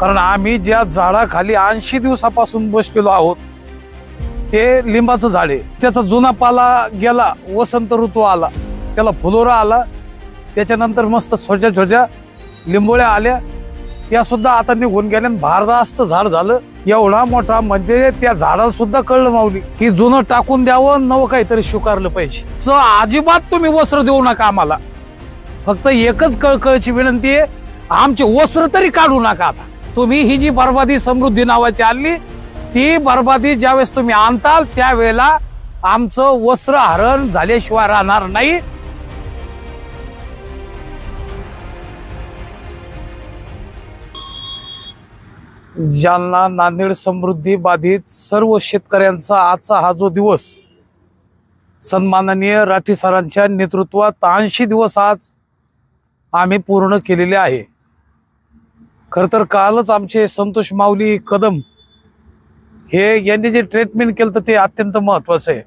कारण आम्ही ज्या झाडाखाली 80 दिवसापासून बसलेलो आहोत ते लिंबाचं झाड आहे। त्याचा जुना पाला गेला, वसंत ऋतू आला, त्याला फुलोरा आला, त्याच्यानंतर मस्त छोट्या छोट्या लिंबोळ्या आल्या, त्या सुद्धा आता निघून गेल्या। भारदास्त झाड झालं एवढा मोठा, म्हणजे त्या झाडाला सुद्धा कळलं माऊली की जुनं टाकून द्यावं, नवं काहीतरी स्वीकारलं पाहिजे। अजिबात तुम्ही वस्त्र देऊ नका आम्हाला, फक्त एकच कळकळची विनंती आहे, आमचे वस्त्र तरी काढू नका। आता तुम्ही ही जी बर्बादी समृद्धी नावाची आणली, ती बर्बादी ज्यावेळेस तुम्ही आणताल त्यावेळेला आमचं वस्त्र हरण झाल्याशिवाय राहणार नाही। जालना नांदेड समृद्धी बाधित सर्व शेतकऱ्यांचा आजचा हा जो दिवस सन्माननीय राठी सरांच्या नेतृत्वात 80 दिवस आज आम्ही पूर्ण केलेले आहे। खर तर कालच आमचे संतोष माऊली कदम हे यांनी जे ट्रीटमेंट केलं ते अत्यंत महत्वाचं आहे।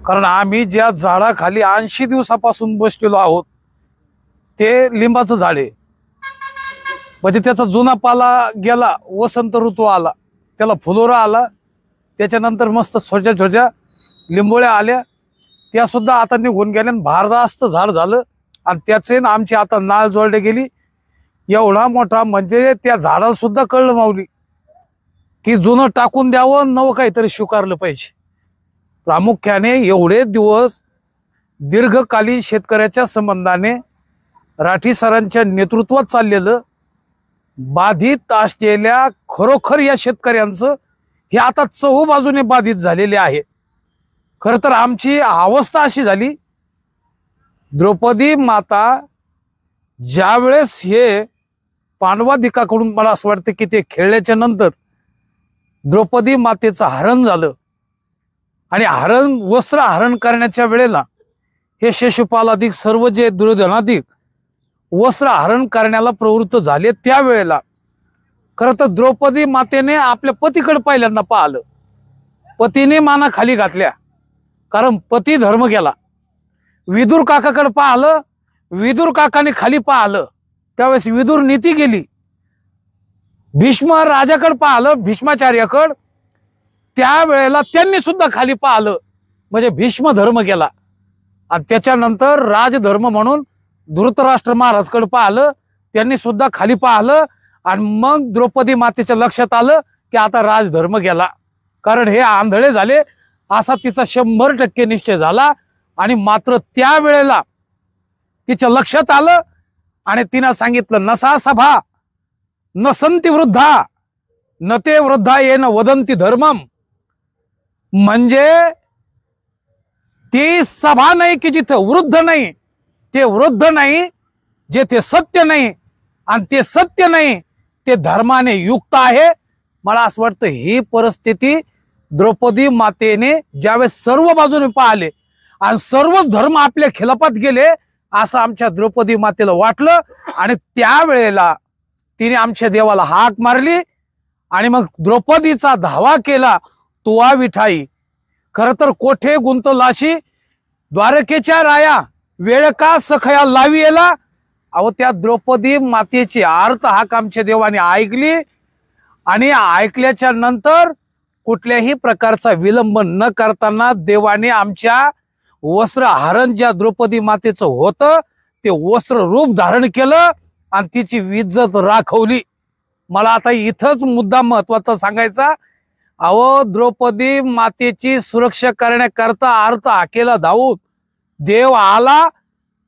कारण आम्ही ज्या झाडाखाली 80 दिवसापासून बसलेलो आहोत ते लिंबाचं झाड आहे, म्हणजे त्याचा जुना पाला गेला, वसंत ऋतू आला, त्याला फुलोरा आला, त्याच्यानंतर मस्त छोट्या छोट्या लिंबोळ्या आल्या, त्या सुद्धा आता निघून गेल्या। भारदास्त झाड झालं आणि त्याचे आमची आता नाळ जोडले गेली एवढा मोठा, म्हणजे त्या झाडाला सुद्धा कळलं माऊली की जुनं टाकून द्यावं, नवं काहीतरी स्वीकारलं पाहिजे। प्रामुख्याने एवढे दिवस दीर्घकालीन शेतकऱ्याच्या संबंधाने राठी सरांच्या नेतृत्वात चाललेलं बाधित असलेल्या खरोखर या शेतकऱ्यांचं हे आता चहूबाजूने बाधित झालेले आहे। खर तर आमची अवस्था अशी झाली, द्रौपदी माता ज्या वेळेस हे पांडवादिकाकडून मला असं वाटतं की ते खेळल्याच्या नंतर द्रौपदी मातेचं हरण झालं आणि वस्त्र हरण करण्याच्या वेळेला हे शिशुपालाधिक सर्व जे दुर्योधनाधिक वस्त्र हरण करण्याला प्रवृत्त झाले, त्यावेळेला खरं तर द्रौपदी मातेने आपल्या पतीकडे पहिल्यांदा पाहिलं, पतीने माना खाली घातल्या, कारण पती धर्म गेला। विदुर काकाकडे पाहिलं, विदुर काकाने खाली पाहिलं, त्यावेळेस विदुर नीती गेली। भीष्म राजाकडे पाहिलं, भीष्माचार्याकडे, त्यावेळेला त्यांनी सुद्धा खाली पाहिलं, म्हणजे भीष्म धर्म गेला। आणि त्याच्यानंतर राजधर्म म्हणून धृतराष्ट्र महाराजकडे पाहिलं, त्यांनी सुद्धा खाली पाहिलं, आणि मग द्रौपदी मातेच्या लक्षात आलं की आता राजधर्म गेला, कारण हे आंधळे झाले असा तिचा 100% निश्चय झाला। आणि मात्र त्यावेळेला तिच्या लक्षात आलं आणि तिनं सांगितलं, नसा सभा नसंती वृद्धा न ते वृद्धा येन वदंती धर्मम, म्हणजे ती सभा नाही की जिथे वृद्ध नाही, ते वृद्ध नाही जेथे सत्य नाही, आणि ते सत्य नाही ते धर्माने युक्त आहे। मला असं वाटतं ही परिस्थिती द्रौपदी मातेने ज्यावेळेस सर्व बाजूने पाहिले आणि सर्वच धर्म आपल्या खिलाफात गेले असं आमच्या द्रौपदी मातेला वाटलं, आणि त्यावेळेला तिने आमच्या देवाला हाक मारली आणि मग द्रौपदीचा धावा केला, तुवा विठाई। खर तर कोठे गुंतलाशी द्वारकेच्या राया, वेळ का सखया लावी येला। अहो त्या द्रौपदी मातेची आर्त हाक आमच्या देवाने ऐकली, आणि ऐकल्याच्या नंतर कुठल्याही प्रकारचा विलंब न करताना देवाने आमच्या वस्त्र हरण ज्या द्रौपदी मातेचं होतं ते वस्त्र रूप धारण केलं आणि तिची इज्जत राखवली। मला आता इथंच मुद्दा महत्वाचा सांगायचा, अहो द्रौपदी मातेची सुरक्षा करण्याकरता अर्थ हाकेला धावून देव आला,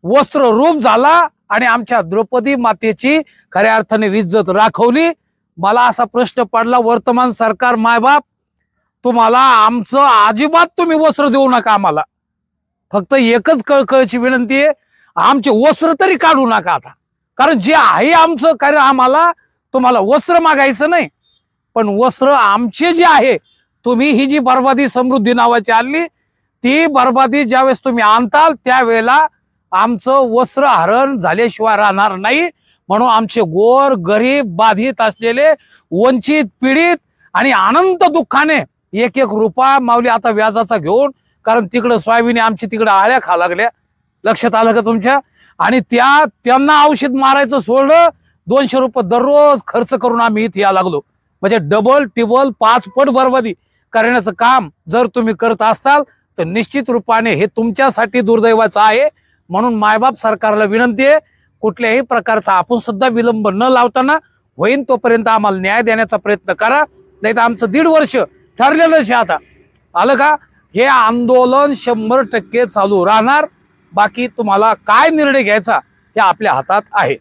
वस्त्र रूप झाला आणि आमच्या द्रौपदी मातेची खऱ्या अर्थाने इज्जत राखवली। मला असा प्रश्न पडला, वर्तमान सरकार मायबाप, तुम्हाला आमचं अजिबात तुम्ही वस्त्र देऊ नका आम्हाला, फक्त एकच कळकळची विनंती आहे, आमचे वस्त्र तरी काढू नका आता, कारण जे आहे आमचं कारण आम्हाला तुम्हाला वस्त्र मागायचं नाही, पण वस्त्र आमचे जे आहे, तुम्ही ही जी बर्बादी समृद्धी नावाची आणली ती बर्बादी ज्यावेळेस तुम्ही आणताल त्यावेळेला आमचं वस्त्र हरण झाल्याशिवाय राहणार नाही। म्हणून आमचे गोर गरीब बाधित असलेले वंचित पीडित आणि अनंत दुःखाने एक रुपया माऊली आता व्याजाचा घेऊन, कारण तिकडे सोयाबीन आमची तिकडे आळ्या खा लागल्या, लक्षात आलं का तुमच्या, आणि त्यांना औषध मारायचं सोडलं 200 रुपये दररोज खर्च करून आम्ही इथे या लागलो. म्हणजे डबल टिबल 5 पट बरबादी करण्याचं काम जर तुम्ही करत असताल तर निश्चित रूपाने हे तुमच्यासाठी दुर्दैवाचं आहे. म्हणून मायबाप सरकारला विनंती आहे, कुठल्याही प्रकारचा आपण सुद्धा विलंब न लावताना होईन तोपर्यंत आम्हाला न्याय देण्याचा प्रयत्न करा. नाही तर आमचं 1.5 वर्ष ठरलेलंच आहे. आता आलं का, हे आंदोलन 100% चालू राहणार. बाकी तुम्हाला काय निर्णय घ्यायचा हे आपल्या हातात आहे.